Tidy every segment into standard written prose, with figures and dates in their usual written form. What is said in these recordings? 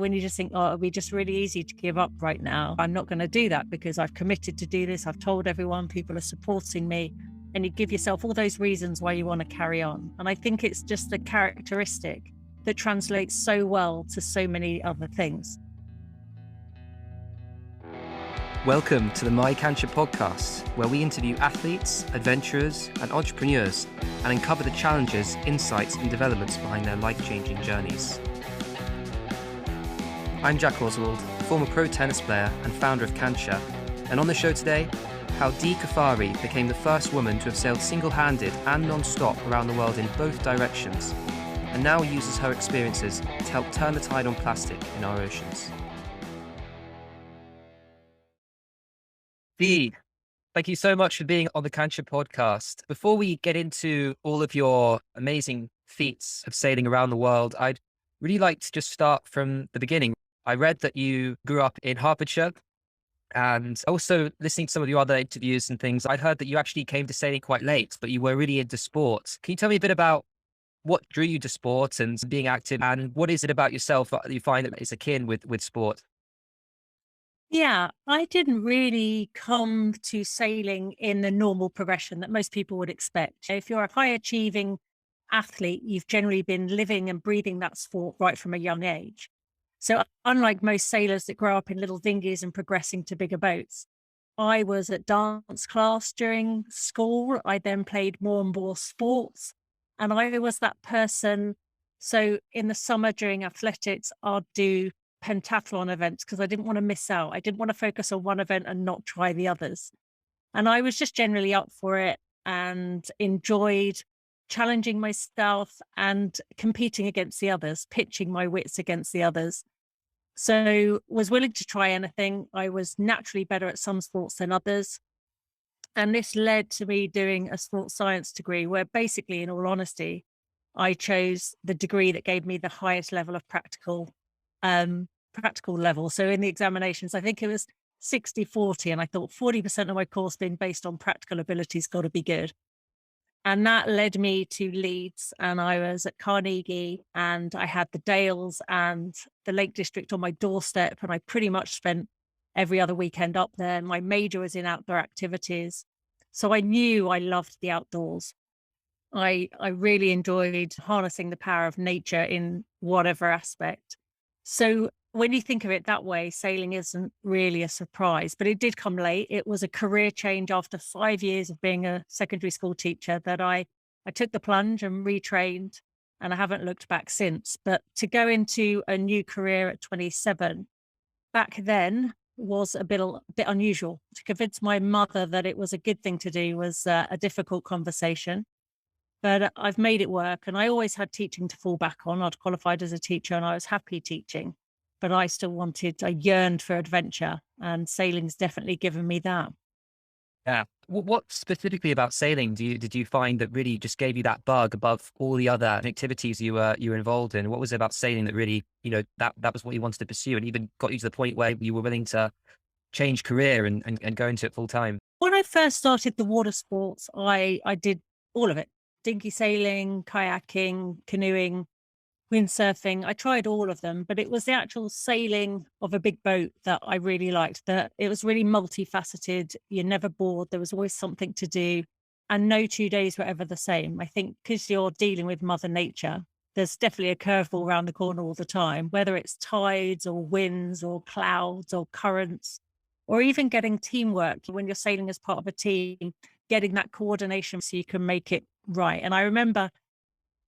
when you just think, oh, it'd be just really easy to give up right now. I'm not going to do that because I've committed to do this. I've told everyone, people are supporting me. And you give yourself all those reasons why you want to carry on. And I think it's just a characteristic that translates so well to so many other things. Welcome to the MyCancha podcast, where we interview athletes, adventurers, and entrepreneurs and uncover the challenges, insights, and developments behind their life-changing journeys. I'm Jack Oswald, former pro tennis player and founder of Cancha, and on the show today, how Dee Caffari became the first woman to have sailed single-handed and non-stop around the world in both directions, and now uses her experiences to help turn the tide on plastic in our oceans. Dee, thank you so much for being on the Cancha podcast. Before we get into all of your amazing feats of sailing around the world, I'd really like to just start from the beginning. I read that you grew up in Hertfordshire, and also listening to some of your other interviews and things, I'd heard that you actually came to sailing quite late, but you were really into sports. Can you tell me a bit about what drew you to sports and being active, and what is it about yourself that you find that is akin with sport? Yeah, I didn't really come to sailing in the normal progression that most people would expect. If you're a high achieving athlete, you've generally been living and breathing that sport right from a young age. So, unlike most sailors that grow up in little dinghies and progressing to bigger boats, I was at dance class during school. I then played more and more sports, and I was that person. So, in the summer during athletics, I'd do pentathlon events because I didn't want to miss out. I didn't want to focus on one event and not try the others. And I was just generally up for it and enjoyed challenging myself and competing against the others, pitching my wits against the others. So was willing to try anything. I was naturally better at some sports than others. And this led to me doing a sports science degree where basically, in all honesty, I chose the degree that gave me the highest level of practical level. So in the examinations, I think it was 60-40, and I thought 40% of my course being based on practical abilities got to be good. And that led me to Leeds, and I was at Carnegie, and I had the Dales and the Lake District on my doorstep, and I pretty much spent every other weekend up there. My major was in outdoor activities. So I knew I loved the outdoors. I really enjoyed harnessing the power of nature in whatever aspect. So when you think of it that way, sailing isn't really a surprise, but it did come late. It was a career change after 5 years of being a secondary school teacher that I took the plunge and retrained, and I haven't looked back since. But to go into a new career at 27 back then was a bit unusual. To convince my mother that it was a good thing to do was a difficult conversation. But I've made it work, and I always had teaching to fall back on. I'd qualified as a teacher and I was happy teaching, but I yearned for adventure, and sailing's definitely given me that. Yeah. What specifically about sailing did you find that really just gave you that bug above all the other activities you were involved in? What was it about sailing that really, that was what you wanted to pursue, and even got you to the point where you were willing to change career and go into it full time? When I first started the water sports, I did all of it: dinghy sailing, kayaking, canoeing, windsurfing. I tried all of them, but it was the actual sailing of a big boat that I really liked. That it was really multifaceted. You're never bored. There was always something to do, and no 2 days were ever the same. I think because you're dealing with Mother Nature, there's definitely a curveball around the corner all the time, whether it's tides or winds or clouds or currents, or even getting teamwork when you're sailing as part of a team, getting that coordination so you can make it right. And I remember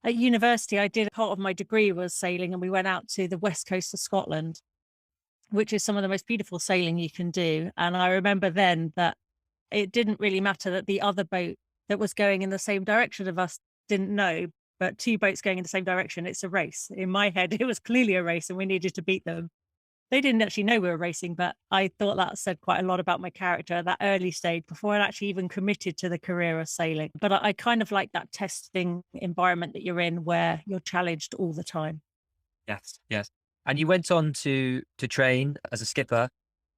at university, I did part of my degree was sailing, and we went out to the west coast of Scotland, which is some of the most beautiful sailing you can do. And I remember then that it didn't really matter that the other boat that was going in the same direction of us didn't know, but two boats going in the same direction, it's a race. In my head, it was clearly a race and we needed to beat them. They didn't actually know we were racing, but I thought that said quite a lot about my character at that early stage before I'd actually even committed to the career of sailing. But I kind of like that testing environment that you're in where you're challenged all the time. Yes, yes. And you went on to train as a skipper.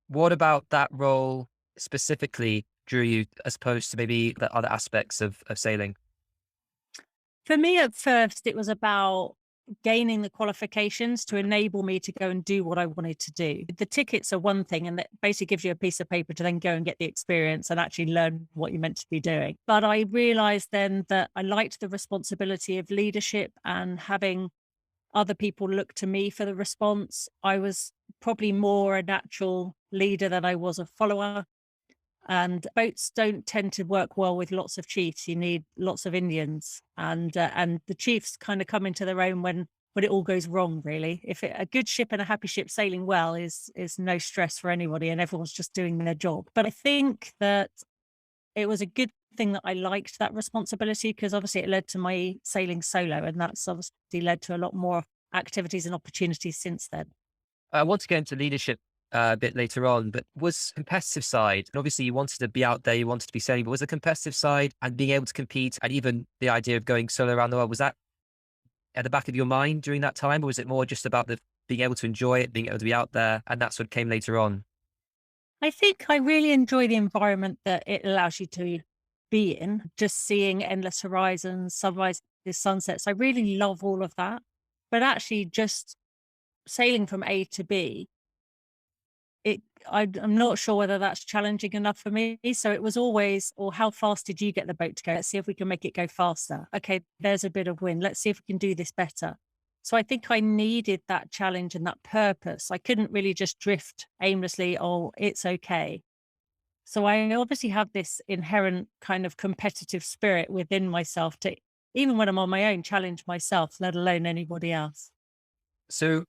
What about that role specifically drew you, as opposed to maybe the other aspects of sailing? For me, at first, it was about gaining the qualifications to enable me to go and do what I wanted to do. The tickets are one thing, and that basically gives you a piece of paper to then go and get the experience and actually learn what you're meant to be doing. But I realized then that I liked the responsibility of leadership and having other people look to me for the response. I was probably more a natural leader than I was a follower. And boats don't tend to work well with lots of chiefs. You need lots of Indians, and the chiefs kind of come into their own when it all goes wrong. Really, if a good ship and a happy ship sailing well is no stress for anybody, and everyone's just doing their job. But I think that it was a good thing that I liked that responsibility, because obviously it led to my sailing solo, and that's obviously led to a lot more activities and opportunities since then. I want to go into leadership a bit later on, but was competitive side, and obviously you wanted to be out there, you wanted to be sailing, but was the competitive side and being able to compete and even the idea of going solo around the world, was that at the back of your mind during that time? Or was it more just about the being able to enjoy it, being able to be out there, and that sort of came later on? I think I really enjoy the environment that it allows you to be in, just seeing endless horizons, sunrises, sunsets. I really love all of that. But actually, just sailing from A to B, I'm not sure whether that's challenging enough for me. So it was always, or how fast did you get the boat to go? Let's see if we can make it go faster. Okay, there's a bit of wind. Let's see if we can do this better. So I think I needed that challenge and that purpose. I couldn't really just drift aimlessly. Oh, it's okay. So I obviously have this inherent kind of competitive spirit within myself to, even when I'm on my own, challenge myself, let alone anybody else. So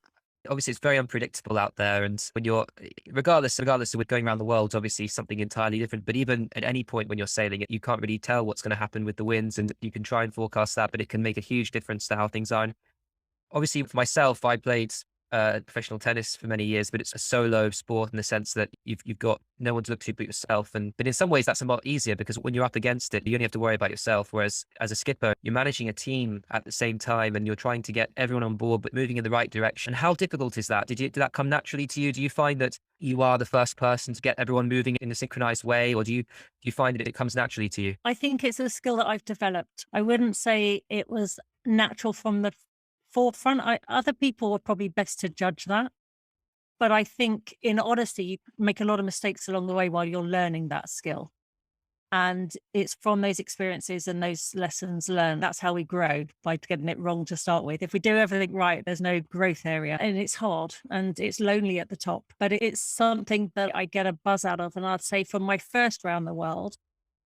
obviously it's very unpredictable out there, and when you're regardless of going around the world, obviously something entirely different. But even at any point when you're sailing, you can't really tell what's going to happen with the winds, and you can try and forecast that, but it can make a huge difference to how things are. And obviously for myself, I played professional tennis for many years, but it's a solo sport in the sense that you've got no one to look to but yourself. But in some ways that's a lot easier, because when you're up against it, you only have to worry about yourself. Whereas as a skipper, you're managing a team at the same time, and you're trying to get everyone on board, but moving in the right direction. How difficult is that? Did that come naturally to you? Do you find that you are the first person to get everyone moving in a synchronized way, or do you find that it comes naturally to you? I think it's a skill that I've developed. I wouldn't say it was natural from the forefront. Other people are probably best to judge that. But I think in honesty, you make a lot of mistakes along the way while you're learning that skill. And it's from those experiences and those lessons learned. That's how we grow, by getting it wrong to start with. If we do everything right, there's no growth area. And it's hard and it's lonely at the top. But it's something that I get a buzz out of. And I'd say from my first round the world,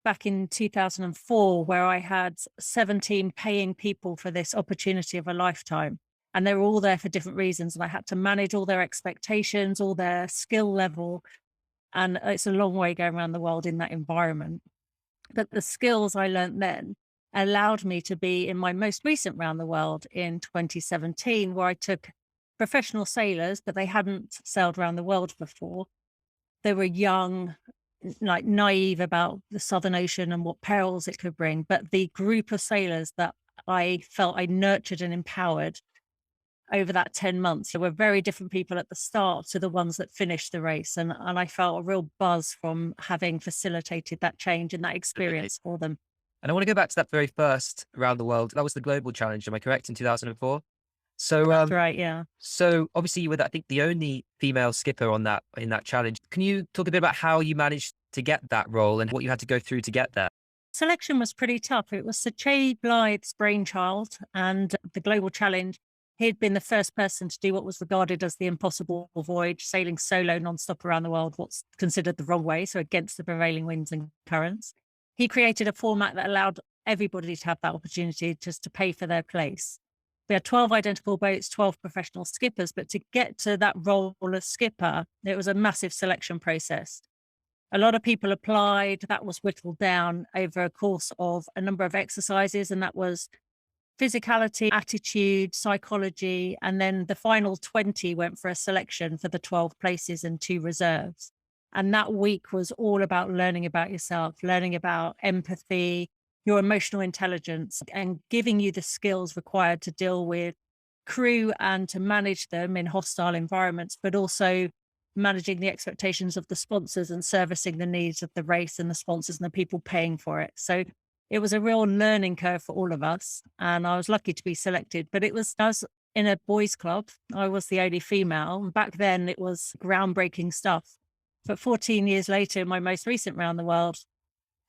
back in 2004, where I had 17 paying people for this opportunity of a lifetime. And they were all there for different reasons. And I had to manage all their expectations, all their skill level. And it's a long way going around the world in that environment. But the skills I learned then allowed me to be in my most recent round the world in 2017, where I took professional sailors, but they hadn't sailed around the world before. They were young, like naive about the Southern Ocean and what perils it could bring. But the group of sailors that I felt I nurtured and empowered over that 10 months, there were very different people at the start to the ones that finished the race. And I felt a real buzz from having facilitated that change and that experience for them. And I want to go back to that very first around the world. That was the global challenge. Am I correct? In 2004. So, That's right. Yeah. so obviously you were, I think, the only female skipper on that in that challenge. Can you talk a bit about how you managed to get that role and what you had to go through to get there? Selection was pretty tough. It was Sir Che Blythe's brainchild, and the global challenge. He'd been the first person to do what was regarded as the impossible voyage, sailing solo nonstop around the world, what's considered the wrong way, so against the prevailing winds and currents. He created a format that allowed everybody to have that opportunity just to pay for their place. We had 12 identical boats, 12 professional skippers, but to get to that role as skipper, it was a massive selection process. A lot of people applied. That was whittled down over a course of a number of exercises, and that was physicality, attitude, psychology, and then the final 20 went for a selection for the 12 places and 2 reserves. And that week was all about learning about yourself, learning about empathy, your emotional intelligence, and giving you the skills required to deal with crew and to manage them in hostile environments, but also managing the expectations of the sponsors and servicing the needs of the race and the sponsors and the people paying for it. So it was a real learning curve for all of us. And I was lucky to be selected, but I was in a boys' club. I was the only female. And back then, it was groundbreaking stuff. But 14 years later, my most recent round the world,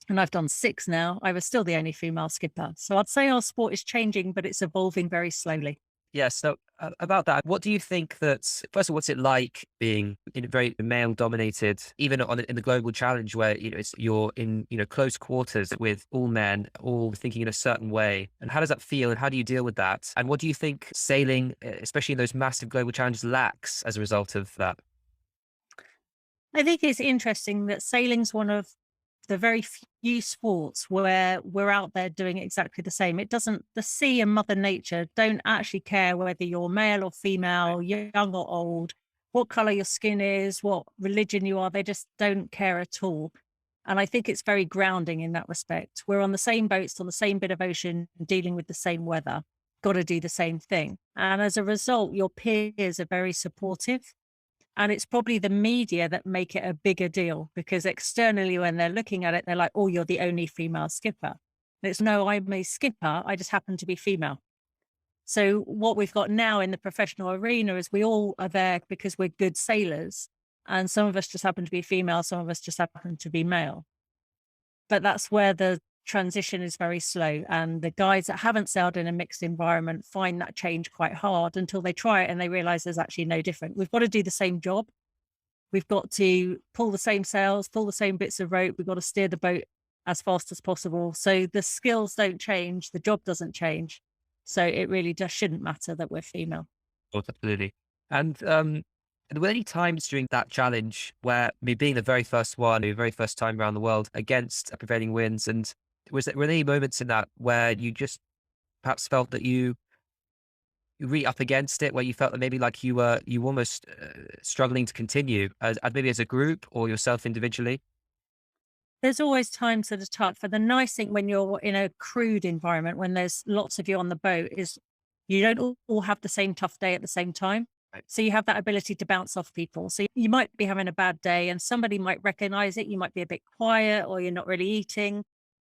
and I've done 6 now, I was still the only female skipper. So I'd say our sport is changing, but it's evolving very slowly. Yeah. So about that, what do you think that, first of all, what's it like being in a very male dominated, even in the global challenge where, you're in, close quarters with all men, all thinking in a certain way. And how does that feel? And how do you deal with that? And what do you think sailing, especially in those massive global challenges, lacks as a result of that? I think it's interesting that sailing's one of the very few sports where we're out there doing exactly the same. It doesn't, the sea and Mother Nature don't actually care whether you're male or female, young or old, what color your skin is, what religion you are. They just don't care at all. And I think it's very grounding in that respect. We're on the same boats, on the same bit of ocean, dealing with the same weather, got to do the same thing. And as a result, your peers are very supportive. And it's probably the media that make it a bigger deal because externally, when they're looking at it, they're like, oh, you're the only female skipper. And it's no, I'm a skipper. I just happen to be female. So what we've got now in the professional arena is we all are there because we're good sailors. And some of us just happen to be female. Some of us just happen to be male. But that's where the transition is very slow. And the guys that haven't sailed in a mixed environment find that change quite hard until they try it and they realize there's actually no different. We've got to do the same job. We've got to pull the same sails, pull the same bits of rope. We've got to steer the boat as fast as possible. So the skills don't change. The job doesn't change. So it really just shouldn't matter that we're female. Oh, absolutely. And were there any times during that challenge where, me being the very first one, the very first time around the world against prevailing winds, and were there any moments in that where you just perhaps felt that you really up against it, where you felt that maybe like you almost struggling to continue as maybe as a group or yourself individually? There's always times that are tough. And the nice thing when you're in a crewed environment, when there's lots of you on the boat, is you don't all have the same tough day at the same time. Right. So you have that ability to bounce off people. So you might be having a bad day and somebody might recognize it. You might be a bit quiet or you're not really eating.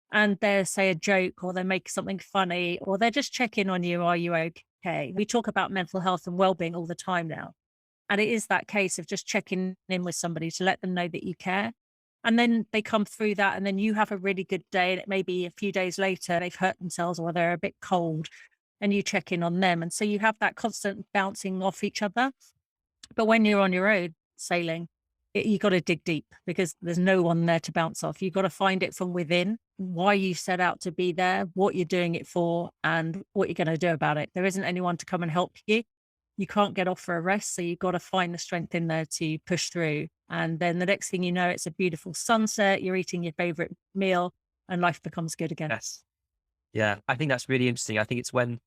And they say a joke or they make something funny or they're just checking on you. Are you okay? We talk about mental health and well-being all the time now. And it is that case of just checking in with somebody to let them know that you care. And then they come through that and then you have a really good day. And it may be a few days later, they've hurt themselves or they're a bit cold and you check in on them. And so you have that constant bouncing off each other. But when you're on your own sailing, you got to dig deep because there's no one there to bounce off. You've got to find it from within, why you set out to be there, what you're doing it for, and what you're going to do about it. There isn't anyone to come and help you. You can't get off for a rest. So you've got to find the strength in there to push through. And then the next thing you know, it's a beautiful sunset. You're eating your favorite meal and life becomes good again. Yes. Yeah. I think that's really interesting. I think it's when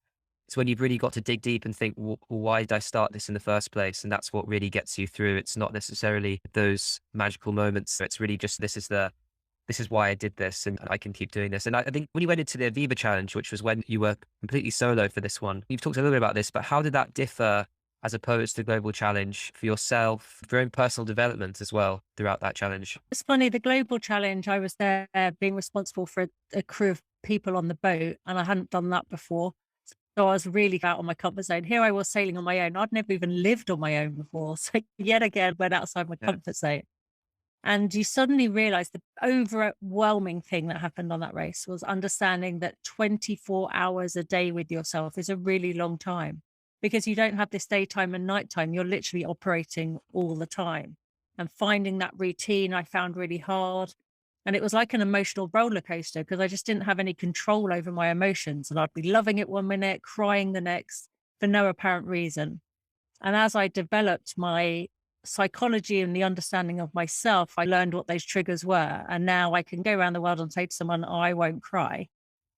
you've really got to dig deep and think, well, why did I start this in the first place? And that's what really gets you through. It's not necessarily those magical moments. It's really just, this is why I did this and I can keep doing this. And I think when you went into the Aviva challenge, which was when you were completely solo for this one, you've talked a little bit about this, but how did that differ as opposed to the global challenge for yourself, for your own personal development as well throughout that challenge? It's funny, the global challenge, I was there being responsible for a crew of people on the boat and I hadn't done that before. So I was really out on my comfort zone. Here I was sailing on my own. I'd never even lived on my own before. So yet again, went outside my comfort zone. And you suddenly realize the overwhelming thing that happened on that race was understanding that 24 hours a day with yourself is a really long time because you don't have this daytime and nighttime. You're literally operating all the time. And finding that routine I found really hard. And it was like an emotional roller coaster because I just didn't have any control over my emotions. And I'd be loving it one minute, crying the next for no apparent reason. And as I developed my psychology and the understanding of myself, I learned what those triggers were. And now I can go around the world and say to someone, oh, I won't cry.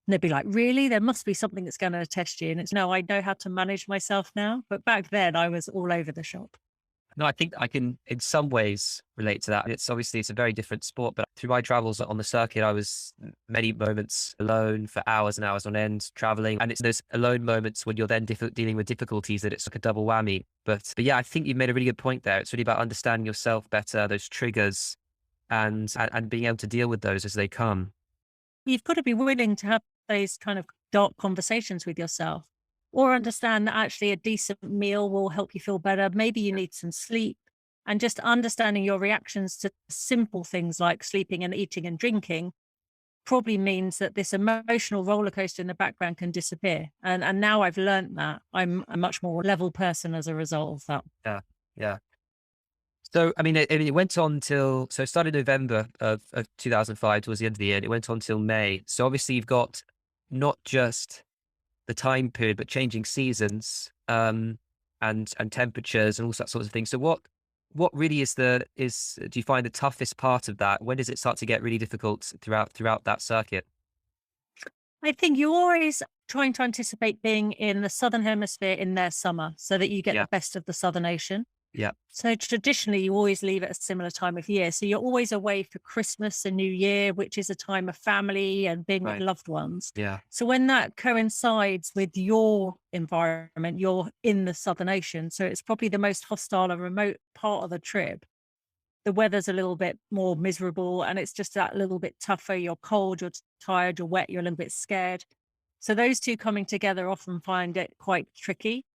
And they'd be like, really? There must be something that's going to test you. And it's no, I know how to manage myself now. But back then I was all over the shop. No, I think I can, in some ways, relate to that. It's a very different sport, but through my travels on the circuit, I was many moments alone for hours and hours on end, traveling. And it's those alone moments when you're then dealing with difficulties that it's like a double whammy. But yeah, I think you've made a really good point there. It's really about understanding yourself better, those triggers, and being able to deal with those as they come. You've got to be willing to have those kind of dark conversations with yourself, or understand that actually a decent meal will help you feel better. Maybe you need some sleep, and just understanding your reactions to simple things like sleeping and eating and drinking probably means that this emotional roller coaster in the background can disappear. And now I've learned that I'm a much more level person as a result of that. Yeah, yeah. So, I mean, it went on till, so it started November of 2005 towards the end of the year, and it went on till May. So obviously you've got not just the time period, but changing seasons, and temperatures and all that sorts of things. So what really do you find the toughest part of that? When does it start to get really difficult throughout that circuit? I think you're always trying to anticipate being in the Southern Hemisphere in their summer so that you get Yeah, the best of the Southern Ocean. yeah, So traditionally, you always leave at a similar time of year. So you're always away for Christmas and New Year, which is a time of family and being with right, loved ones. yeah, So when that coincides with your environment, you're in the Southern Ocean. So it's probably the most hostile and remote part of the trip. The weather's a little bit more miserable and it's just that little bit tougher. You're cold, you're tired, you're wet, you're a little bit scared. So those two coming together often find it quite tricky.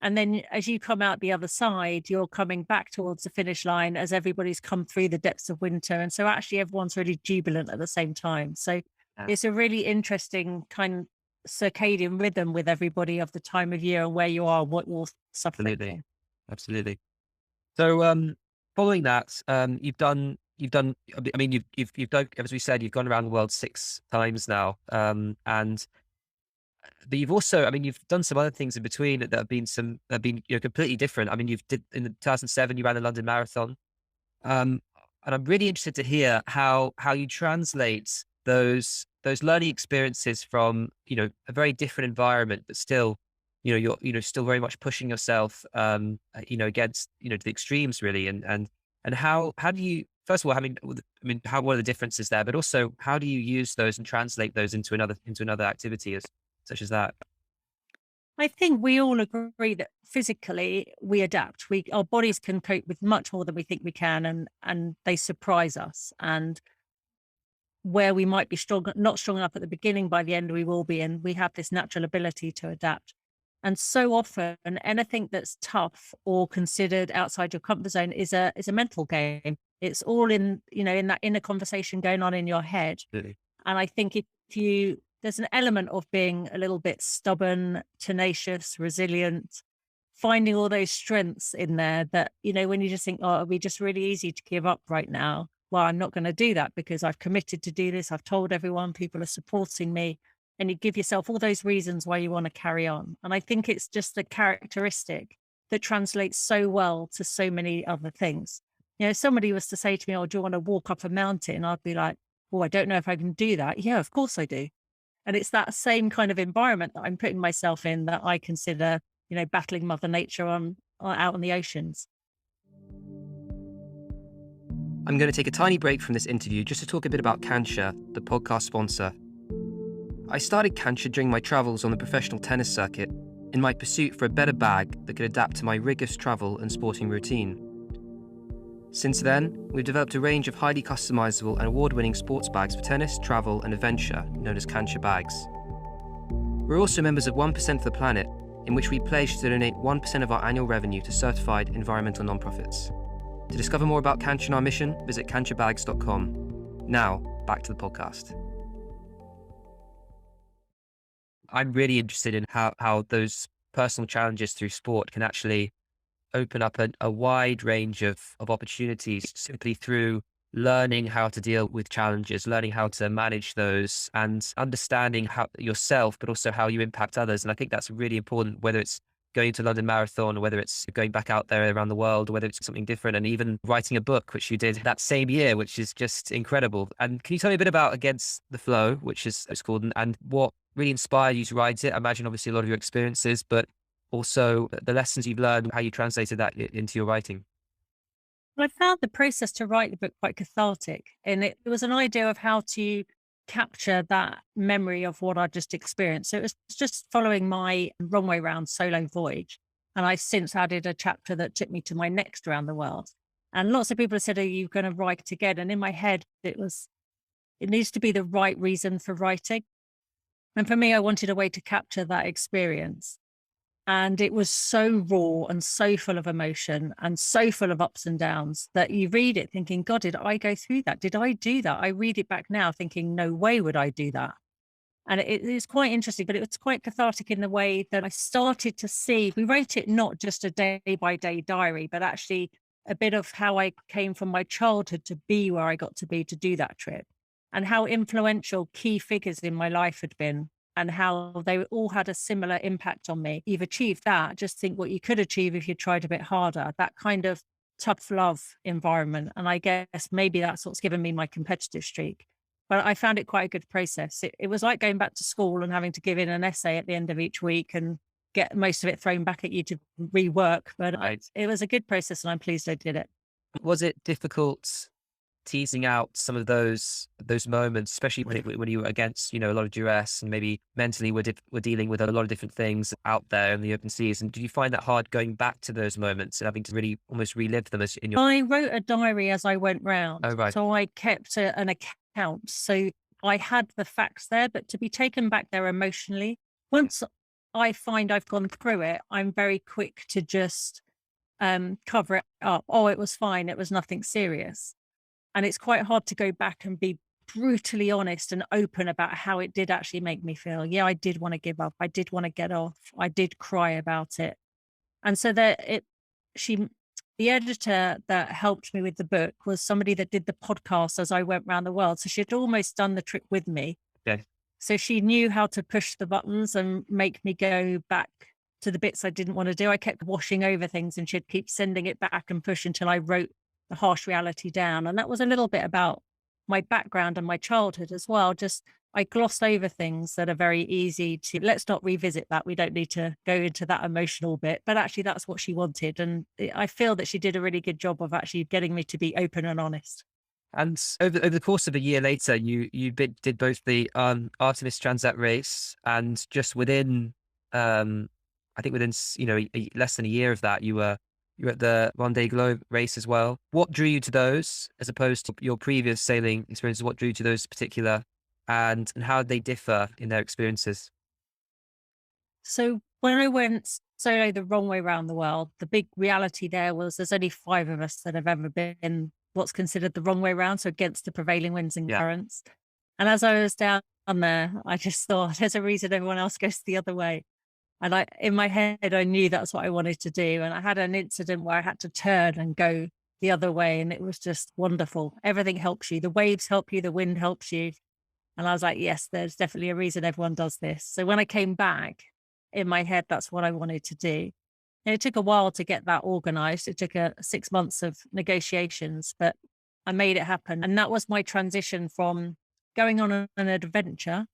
And then as you come out the other side, you're coming back towards the finish line as everybody's come through the depths of winter. And so actually everyone's really jubilant at the same time. So yeah, it's a really interesting kind of circadian rhythm with everybody of the time of year and where you are, what you're suffering absolutely, from. absolutely. So, following that, you've done. I mean, you've done, as we said, you've gone around the world 6 times now, and but you've also, I mean, you've done some other things in between that have been completely different. I mean, you've did in 2007 you ran the London Marathon, um, and I'm really interested to hear how you translate those learning experiences from a very different environment, but still you're still very much pushing yourself against to the extremes really, and how do you, first of all, I mean how, what are the differences there, but also how do you use those and translate those into another activity as such as that? I think we all agree that physically we adapt. Our bodies can cope with much more than we think we can, and they surprise us. And where we might be strong, not strong enough at the beginning, by the end we will be, and we have this natural ability to adapt. And so often, anything that's tough or considered outside your comfort zone is a mental game. It's all in that inner conversation going on in your head. Really? And I think if you there's an element of being a little bit stubborn, tenacious, resilient, finding all those strengths in there that, when you just think, oh, it'll be just really easy to give up right now. Well, I'm not going to do that because I've committed to do this. I've told everyone, people are supporting me. And you give yourself all those reasons why you want to carry on. And I think it's just the characteristic that translates so well to so many other things. If somebody was to say to me, oh, do you want to walk up a mountain? I'd be like, oh, I don't know if I can do that. Yeah, of course I do. And it's that same kind of environment that I'm putting myself in that I consider, battling Mother Nature out on the oceans. I'm going to take a tiny break from this interview just to talk a bit about Cancha, the podcast sponsor. I started Cancha during my travels on the professional tennis circuit in my pursuit for a better bag that could adapt to my rigorous travel and sporting routine. Since then, we've developed a range of highly customizable and award-winning sports bags for tennis, travel, and adventure, known as Cancha bags. We're also members of 1% for the Planet, in which we pledge to donate 1% of our annual revenue to certified environmental nonprofits. To discover more about Cancha and our mission, visit canchabags.com. Now, back to the podcast. I'm really interested in how those personal challenges through sport can actually open up a wide range of opportunities simply through learning how to deal with challenges, learning how to manage those, and understanding how yourself, but also how you impact others. And I think that's really important, whether it's going to London Marathon, or whether it's going back out there around the world, or whether it's something different, and even writing a book, which you did that same year, which is just incredible. And can you tell me a bit about Against the Flow, which is it's called, and what really inspired you to write it? I imagine obviously a lot of your experiences, but also the lessons you've learned, how you translated that into your writing. I found the process to write the book quite cathartic, and it was an idea of how to capture that memory of what I just experienced. So it was just following my wrong way round solo voyage. And I since added a chapter that took me to my next around the world. And lots of people have said, are you going to write again? And in my head, it was, It needs to be the right reason for writing. And for me, I wanted a way to capture that experience. And it was so raw and so full of emotion and so full of ups and downs that you read it thinking, God, did I go through that? Did I do that? I read it back now thinking, no way would I do that. And it is quite interesting, but it was quite cathartic in the way that I started to see, we wrote it not just a day by day diary, but actually a bit of how I came from my childhood to be where I got to be to do that trip, and how influential key figures in my life had been, and how they all had a similar impact on me. You've achieved that. Just think what you could achieve if you tried a bit harder, that kind of tough love environment. And I guess maybe that's what's given me my competitive streak. But I found it quite a good process. It was like going back to school and having to give in an essay at the end of each week and get most of it thrown back at you to rework. But Right. it was a good process and I'm pleased I did it. Was it difficult teasing out some of those moments, especially when you were against, a lot of duress, and maybe mentally we're dealing with a lot of different things out there in the open seas? And did you find that hard going back to those moments and having to really almost relive them as in your? I wrote a diary as I went round. Oh, right. So I kept an account. So I had the facts there, but to be taken back there emotionally, once I find I've gone through it, I'm very quick to just cover it up. Oh, it was fine. It was nothing serious. And it's quite hard to go back and be brutally honest and open about how it did actually make me feel. Yeah, I did want to give up. I did want to get off. I did cry about it. And so she, the editor that helped me with the book was somebody that did the podcast as I went around the world. So she'd almost done the trip with me. Okay. So she knew how to push the buttons and make me go back to the bits I didn't want to do. I kept washing over things and she'd keep sending it back and push until I wrote the harsh reality down. And that was a little bit about my background and my childhood as well. Just I glossed over things that are very easy to, let's not revisit that. We don't need to go into that emotional bit, but actually that's what she wanted. And I feel that she did a really good job of actually getting me to be open and honest. And over the course of a year later, did both the Artemis Transat race, and just within, I think within less than a year of that, you were at the Vendée Globe race as well. What drew you to those as opposed to your previous sailing experiences? What drew you to those particular, and how did they differ in their experiences? So when I went solo the wrong way around the world, the big reality there was there's only 5 of us that have ever been what's considered the wrong way around, so against the prevailing winds and Yeah. currents. And as I was down there, I just thought there's a reason everyone else goes the other way. And in my head, I knew that's what I wanted to do. And I had an incident where I had to turn and go the other way. And it was just wonderful. Everything helps you. The waves help you. The wind helps you. And I was like, yes, there's definitely a reason everyone does this. So when I came back in my head, that's what I wanted to do. And it took a while to get that organized. It took 6 months of negotiations, but I made it happen. And that was my transition from going on an adventure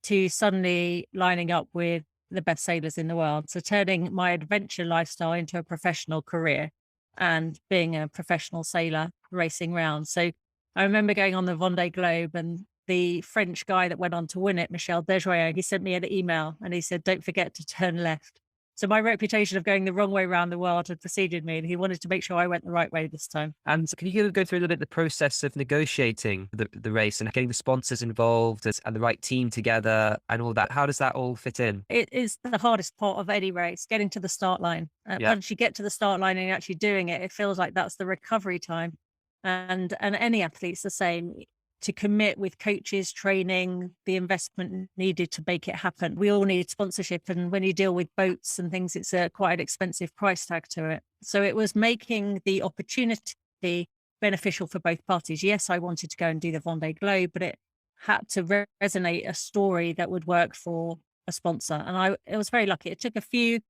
to suddenly lining up with the best sailors in the world. So turning my adventure lifestyle into a professional career and being a professional sailor racing around. So I remember going on the Vendée Globe, and the French guy that went on to win it, Michel Desjoyaux, he sent me an email and he said, don't forget to turn left. So my reputation of going the wrong way around the world had preceded me, and he wanted to make sure I went the right way this time. And can you go through a little bit the process of negotiating the race and getting the sponsors involved and the right team together and all that? How does that all fit in? It is the hardest part of any race, getting to the start line. Yeah. Once you get to the start line and you're actually doing it, it feels like that's the recovery time. And any athlete's the same. To commit with coaches, training, the investment needed to make it happen. We all need sponsorship. And when you deal with boats and things, it's quite an expensive price tag to it. So it was making the opportunity beneficial for both parties. Yes, I wanted to go and do the Vendée Globe, but it had to resonate a story that would work for a sponsor. And it was very lucky. It took a few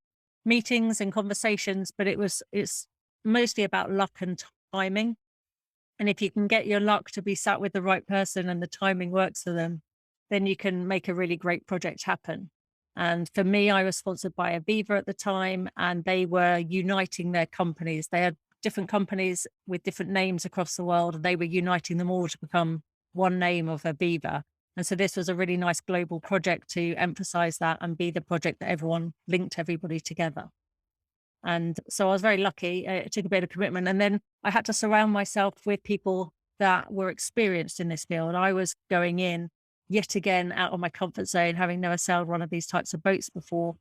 meetings and conversations, but it's mostly about luck and timing. And if you can get your luck to be sat with the right person and the timing works for them, then you can make a really great project happen. And for me, I was sponsored by Aviva at the time, and they were uniting their companies. They had different companies with different names across the world, and they were uniting them all to become one name of Aviva. And so this was a really nice global project to emphasize that and be the project that everyone linked everybody together. And so I was very lucky. It took a bit of commitment. And then I had to surround myself with people that were experienced in this field. I was going in yet again out of my comfort zone, having never sailed one of these types of boats before.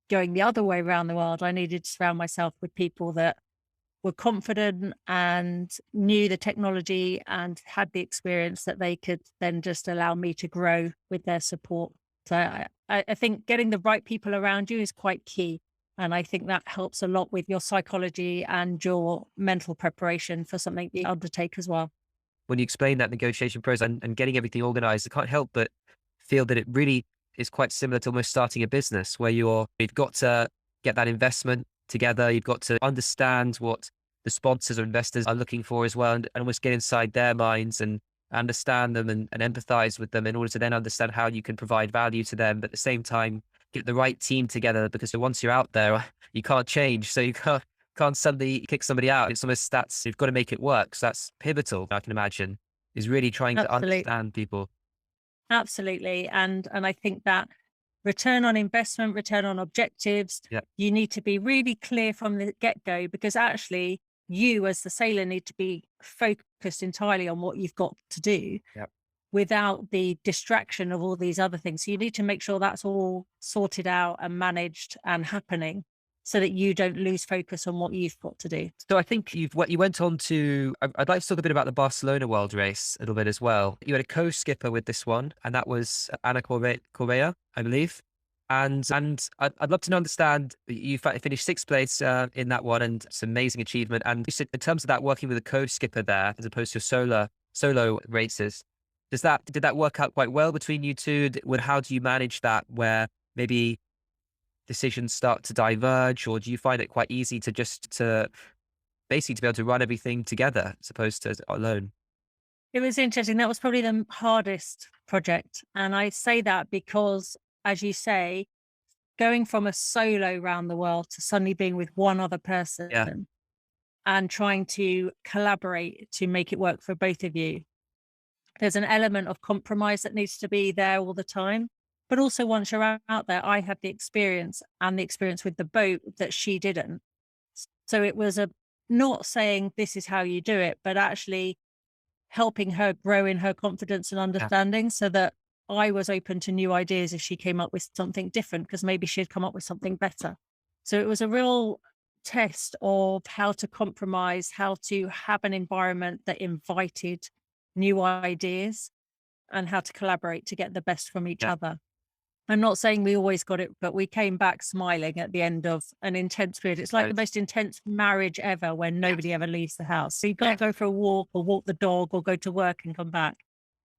Going the other way around the world, I needed to surround myself with people that were confident and knew the technology and had the experience that they could then just allow me to grow with their support. So I think getting the right people around you is quite key. And I think that helps a lot with your psychology and your mental preparation for something you undertake as well. When you explain that negotiation process and getting everything organized, I can't help but feel that it really is quite similar to almost starting a business where you've got to get that investment together. You've got to understand what the sponsors or investors are looking for as well, and almost get inside their minds and understand them and empathize with them in order to then understand how you can provide value to them. But at the same time, get the right team together, because once you're out there, you can't change. So you can't suddenly kick somebody out. It's almost that's, you've got to make it work. So that's pivotal, I can imagine, is really trying to Absolutely. understand people. Absolutely. And I think that return on investment, return on objectives, Yeah. you need to be really clear from the get-go, because actually you as the sailor need to be focused entirely on what you've got to do Yeah. without the distraction of all these other things. So you need to make sure that's all sorted out and managed and happening so that you don't lose focus on what you've got to do. So I think you went on to, I'd like to talk a bit about the Barcelona World Race a little bit as well. You had a co-skipper with this one, and that was Ana Correa, I believe. And I'd love to understand, you finished sixth place in that one, and it's an amazing achievement. And you said in terms of that, working with a co-skipper there as opposed to solo races, did that work out quite well between you two? How do you manage that, where maybe decisions start to diverge, or do you find it quite easy to basically to be able to run everything together as opposed to alone? It was interesting. That was probably the hardest project. And I say that because, as you say, going from a solo round the world to suddenly being with one other Yeah, person and trying to collaborate to make it work for both of you, there's an element of compromise that needs to be there all the time. But also, once you're out there, I had the experience and the experience with the boat that she didn't. So it was a not saying this is how you do it, but actually helping her grow in her confidence and yeah, understanding, so that I was open to new ideas if she came up with something different, because maybe she'd come up with something better. So it was a real test of how to compromise, how to have an environment that invited new ideas, and how to collaborate to get the best from each yeah. other. I'm not saying we always got it, but we came back smiling at the end of an intense period. It's like the Right. most intense marriage ever when nobody ever leaves the house. So you can't go for a walk or walk the dog or go to work and come back.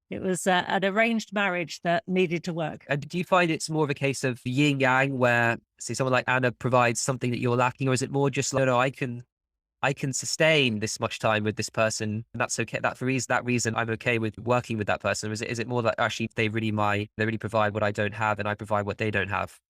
It was an arranged marriage that needed to work. And do you find it's more of a case of yin yang, where say someone like Anna provides something that you're lacking, or is it more just like, no, I can sustain this much time with this person, and that's okay. That reason I'm okay with working with that person. Or is it more like actually they really provide what I don't have, and I provide what they don't have?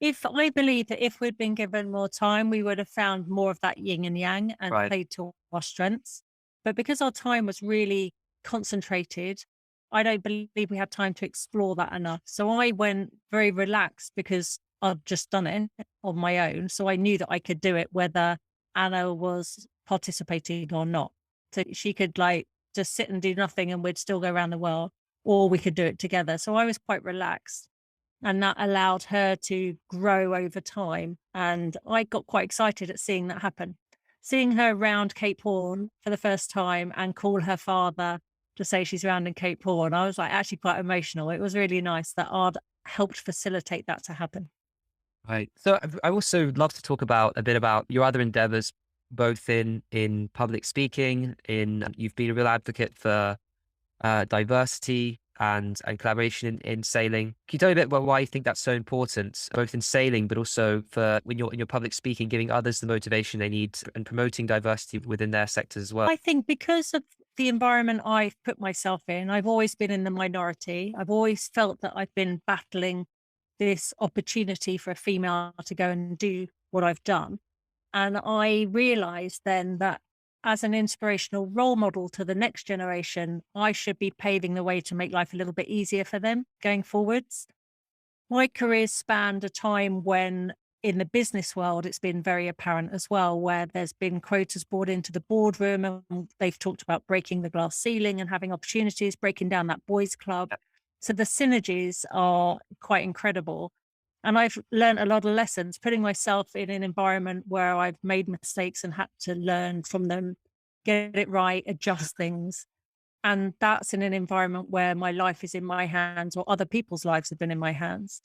If I believe that if we'd been given more time, we would have found more of that yin and yang and Right. played to our strengths. But because our time was really concentrated, I don't believe we had time to explore that enough. So I went very relaxed because I'd just done it on my own. So I knew that I could do it whether Anna was participating or not. So she could like just sit and do nothing and we'd still go around the world, or we could do it together. So I was quite relaxed, and that allowed her to grow over time. And I got quite excited at seeing that happen. Seeing her round Cape Horn for the first time and call her father to say she's rounding Cape Horn, I was like actually quite emotional. It was really nice that I'd helped facilitate that to happen. Right. So I also love to talk about a bit about your other endeavors, both in public speaking, you've been a real advocate for diversity and collaboration in sailing. Can you tell me a bit about why you think that's so important, both in sailing, but also for when you're in your public speaking, giving others the motivation they need and promoting diversity within their sectors as well? I think because of the environment I've put myself in, I've always been in the minority. I've always felt that I've been battling this opportunity for a female to go and do what I've done. And I realized then that as an inspirational role model to the next generation, I should be paving the way to make life a little bit easier for them going forwards. My career spanned a time when in the business world, it's been very apparent as well, where there's been quotas brought into the boardroom and they've talked about breaking the glass ceiling and having opportunities, breaking down that boys' club. So the synergies are quite incredible. And I've learned a lot of lessons, putting myself in an environment where I've made mistakes and had to learn from them, get it right, adjust things. And that's in an environment where my life is in my hands or other people's lives have been in my hands.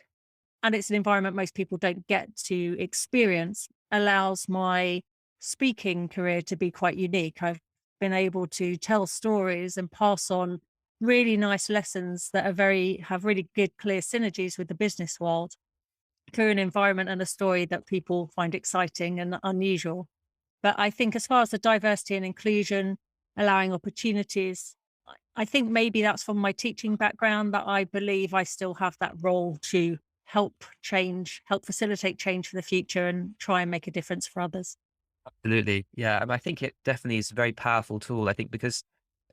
And it's an environment most people don't get to experience, allows my speaking career to be quite unique. I've been able to tell stories and pass on really nice lessons that have really good, clear synergies with the business world through an environment and a story that people find exciting and unusual. But I think as far as the diversity and inclusion, allowing opportunities, I think maybe that's from my teaching background that I believe I still have that role to help facilitate change for the future and try and make a difference for others. Absolutely. Yeah. I think it definitely is a very powerful tool. I think because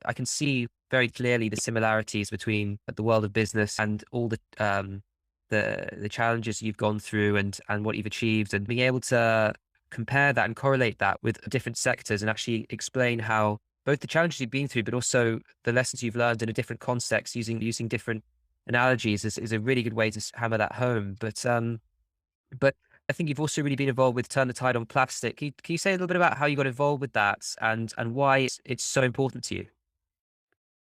I can see very clearly the similarities between the world of business and all the challenges you've gone through and what you've achieved, and being able to compare that and correlate that with different sectors and actually explain how both the challenges you've been through, but also the lessons you've learned in a different context using different analogies is a really good way to hammer that home. But I think you've also really been involved with Turn the Tide on Plastic. Can you say a little bit about how you got involved with that and why it's so important to you?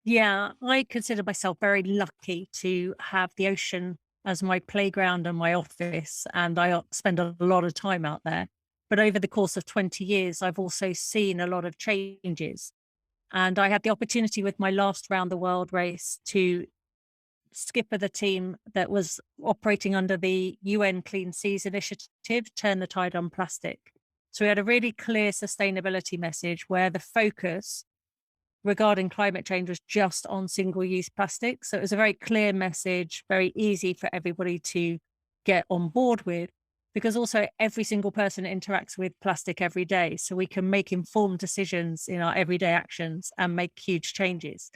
Yeah, I consider myself very lucky to have the ocean as my playground and my office, and I spend a lot of time out there. But over the course of 20 years, I've also seen a lot of changes. And I had the opportunity with my last round the world race to skipper the team that was operating under the UN Clean Seas Initiative, Turn the Tide on Plastic. So we had a really clear sustainability message where the focus regarding climate change was just on single use plastic. So it was a very clear message, very easy for everybody to get on board with, because also every single person interacts with plastic every day. So we can make informed decisions in our everyday actions and make huge changes.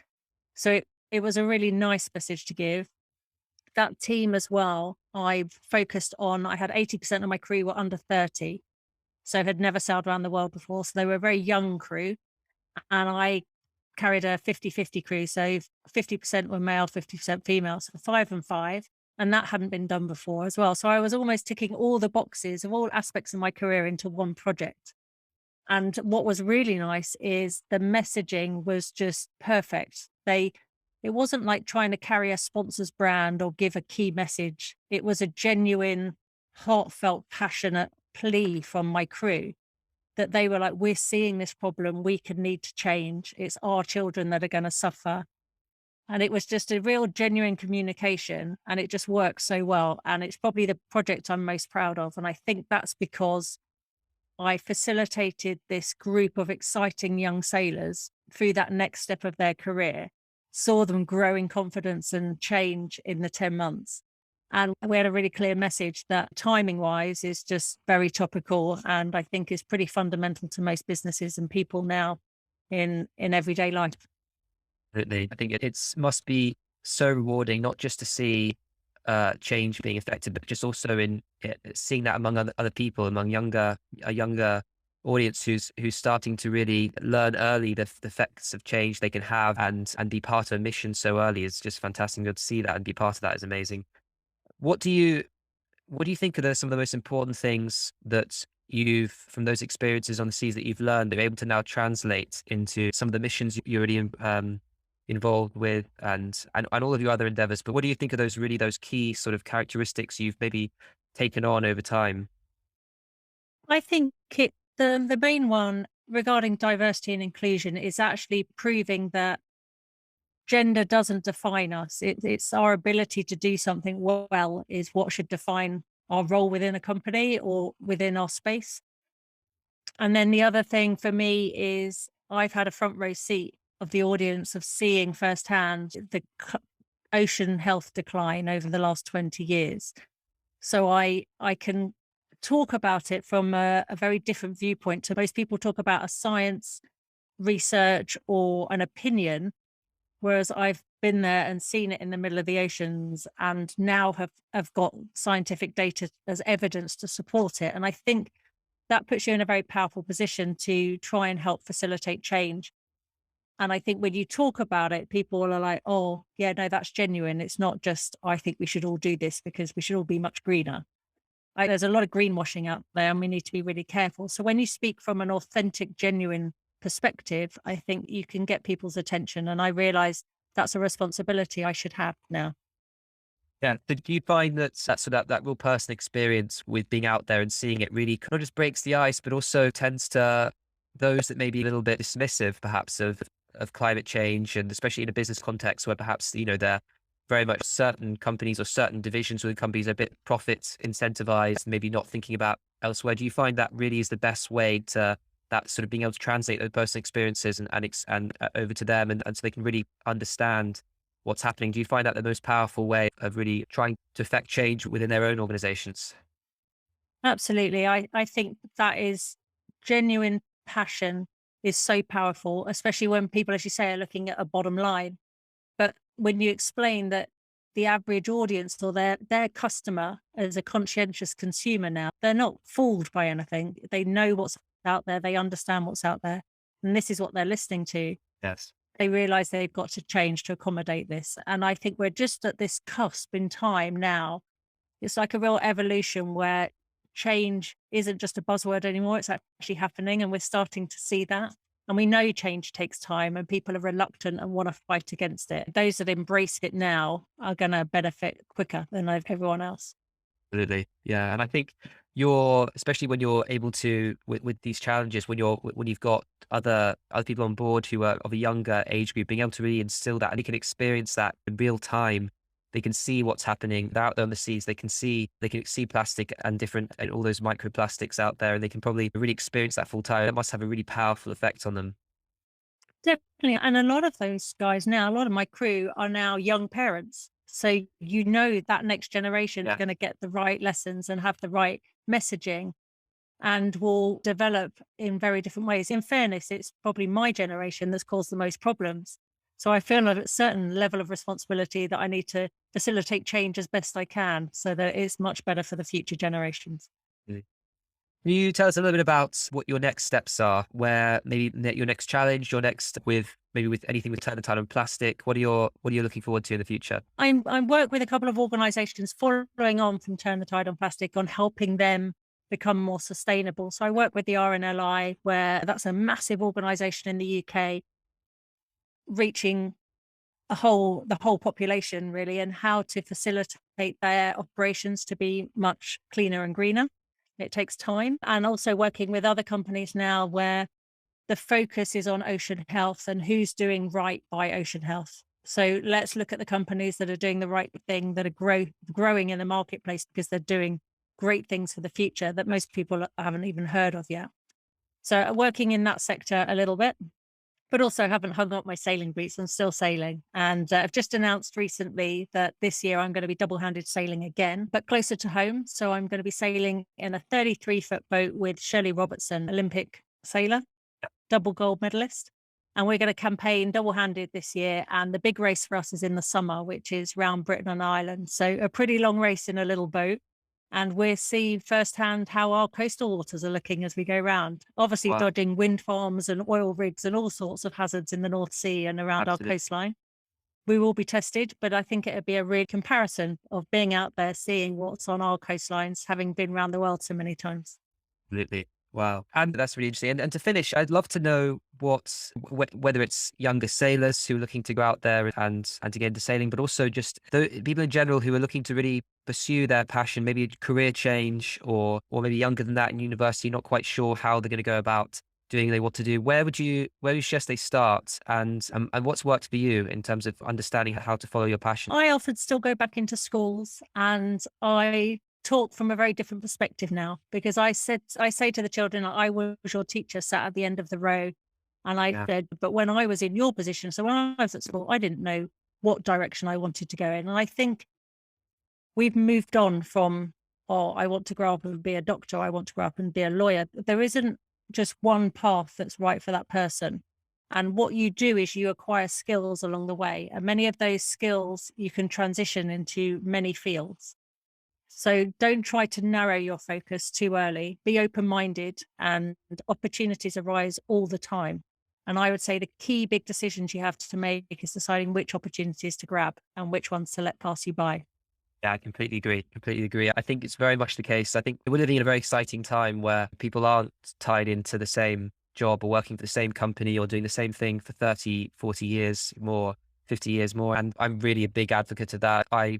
So it was a really nice message to give. That team as well, I focused on, I had 80% of my crew were under 30. So had never sailed around the world before. So they were a very young crew. And I carried a 50-50 crew. So 50% were male, 50% female. So 5 and 5. And that hadn't been done before as well. So I was almost ticking all the boxes of all aspects of my career into one project. And what was really nice is the messaging was just perfect. It wasn't like trying to carry a sponsor's brand or give a key message. It was a genuine, heartfelt, passionate plea from my crew that they were like, we're seeing this problem. We can need to change. It's our children that are going to suffer. And it was just a real genuine communication and it just worked so well. And it's probably the project I'm most proud of. And I think that's because I facilitated this group of exciting young sailors through that next step of their career, saw them grow in confidence and change in the 10 months. And we had a really clear message that timing wise is just very topical and I think is pretty fundamental to most businesses and people now in everyday life. Absolutely. I think it's must be so rewarding, not just to see change being affected, but just also in seeing that among other people, among a younger audience who's starting to really learn early the effects of change they can have and be part of a mission so early is just fantastic. To see that and be part of that is amazing. What do you what do you think are some of the most important things that you've from those experiences on the seas that you've learned that you're able to now translate into some of the missions you're already involved with and all of your other endeavors? But what do you think are those key sort of characteristics you've maybe taken on over time? I think the main one regarding diversity and inclusion is actually proving that gender doesn't define us. It's our ability to do something well is what should define our role within a company or within our space. And then the other thing for me is I've had a front row seat of the audience of seeing firsthand the ocean health decline over the last 20 years. So I can talk about it from a very different viewpoint to most people talk about a science, research, or an opinion. Whereas I've been there and seen it in the middle of the oceans and now have got scientific data as evidence to support it. And I think that puts you in a very powerful position to try and help facilitate change. And I think when you talk about it, people are like, oh, yeah, no, that's genuine. It's not just, I think we should all do this because we should all be much greener. There's a lot of greenwashing out there and we need to be really careful. So when you speak from an authentic, genuine perspective, I think you can get people's attention. And I realize that's a responsibility I should have now. Yeah. So do you find that that real personal experience with being out there and seeing it really not just breaks the ice, but also tends to those that may be a little bit dismissive, perhaps of climate change, and especially in a business context where perhaps they're very much certain companies or certain divisions within companies are a bit profit incentivized, maybe not thinking about elsewhere. Do you find that really is the best way to that sort of being able to translate those personal experiences and over to them, and so they can really understand what's happening? Do you find that the most powerful way of really trying to affect change within their own organizations? Absolutely. I think that is genuine passion is so powerful, especially when people, as you say, are looking at a bottom line. But when you explain that the average audience or their customer is a conscientious consumer now, they're not fooled by anything. They know what's out there. They understand what's out there. And this is what they're listening to. Yes. They realize they've got to change to accommodate this. And I think we're just at this cusp in time now. It's like a real evolution where change isn't just a buzzword anymore. It's actually happening. And we're starting to see that. And we know change takes time and people are reluctant and want to fight against it. Those that embrace it now are going to benefit quicker than everyone else. Absolutely. Yeah. And I think especially when you're able to, with these challenges, when you've got other people on board who are of a younger age group, being able to really instill that and you can experience that in real time. They can see what's happening. They're out there on the seas. They can see plastic and all those microplastics out there, and they can probably really experience that full time. It must have a really powerful effect on them. Definitely. And a lot of those guys now, a lot of my crew are now young parents. So that next generation Yeah. are going to get the right lessons and have the right messaging and will develop in very different ways. In fairness, it's probably my generation that's caused the most problems. So I feel a certain level of responsibility that I need to facilitate change as best I can so that it's much better for the future generations. Mm. Can you tell us a little bit about what your next steps are? Where maybe your next challenge, your next with anything with Turn the Tide on plastic? What are you looking forward to in the future? I work with a couple of organizations following on from Turn the Tide on Plastic on helping them become more sustainable. So I work with the RNLI, where that's a massive organization in the UK, reaching the whole population really, and how to facilitate their operations to be much cleaner and greener. It takes time. And also working with other companies now where the focus is on ocean health and who's doing right by ocean health. So let's look at the companies that are doing the right thing, that are growing in the marketplace because they're doing great things for the future that most people haven't even heard of yet. So working in that sector a little bit, but also haven't hung up my sailing boots. I'm still sailing. And I've just announced recently that this year I'm going to be double-handed sailing again, but closer to home. So I'm going to be sailing in a 33-foot boat with Shirley Robertson, Olympic sailor, double gold medalist. And we're going to campaign double-handed this year. And the big race for us is in the summer, which is round Britain and Ireland. So a pretty long race in a little boat. And we're seeing firsthand how our coastal waters are looking as we go round. Obviously, Wow. dodging wind farms and oil rigs and all sorts of hazards in the North Sea and around Absolutely. our coastline. We will be tested, but I think it'll be a real comparison of being out there, seeing what's on our coastlines, having been around the world so many times. Absolutely. Wow. And that's really interesting. And to finish, I'd love to know whether it's younger sailors who are looking to go out there and to get into sailing, but also just people in general who are looking to really pursue their passion, maybe career change or maybe younger than that in university, not quite sure how they're going to go about doing what to do. Where would you suggest they start, and what's worked for you in terms of understanding how to follow your passion? I often still go back into schools and I talk from a very different perspective now, because I say to the children, I was your teacher sat at the end of the row. And I Yeah. said, but when I was in your position, so when I was at school, I didn't know what direction I wanted to go in. And I think we've moved on from, oh, I want to grow up and be a doctor. I want to grow up and be a lawyer. There isn't just one path that's right for that person. And what you do is you acquire skills along the way. And many of those skills you can transition into many fields. So don't try to narrow your focus too early. Be open minded, and opportunities arise all the time. And I would say the key big decisions you have to make is deciding which opportunities to grab and which ones to let pass you by. Yeah, I completely agree. Completely agree. I think it's very much the case. I think we're living in a very exciting time where people aren't tied into the same job or working for the same company or doing the same thing for 30, 40 years more, 50 years more. And I'm really a big advocate of that. I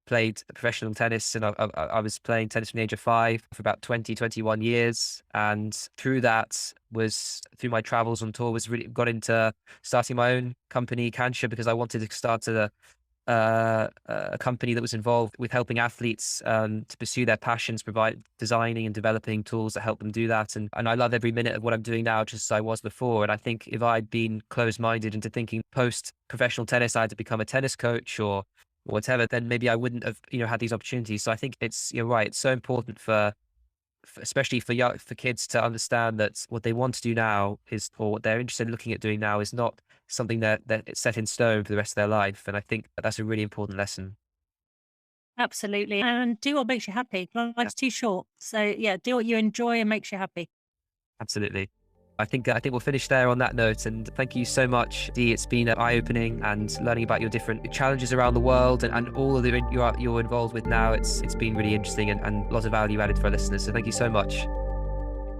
played professional tennis and I was playing tennis from the age of 5 for about 20, 21 years. And through that was through my travels on tour was really got into starting my own company, Cancha, because I wanted to start a company that was involved with helping athletes to pursue their passions, provide designing and developing tools that help them do that. And I love every minute of what I'm doing now, just as I was before. And I think if I'd been closed-minded into thinking post professional tennis, I had to become a tennis coach or whatever, then maybe I wouldn't have, had these opportunities. So I think you're right. It's so important especially for kids to understand that what they want to do now is, or what they're interested in looking at doing now is not something that it's set in stone for the rest of their life. And I think that's a really important lesson. Absolutely. And do what makes you happy. Yeah, Life's too short. So yeah, do what you enjoy and makes you happy. absolutely. I think we'll finish there on that note. And thank you so much, Dee. It's been eye-opening, and learning about your different challenges around the world and all of the you're involved with now. It's been really interesting and lots of value added for our listeners. So thank you so much.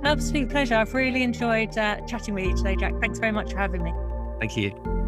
Absolute pleasure. I've really enjoyed chatting with you today, Jack. Thanks very much for having me. Thank you.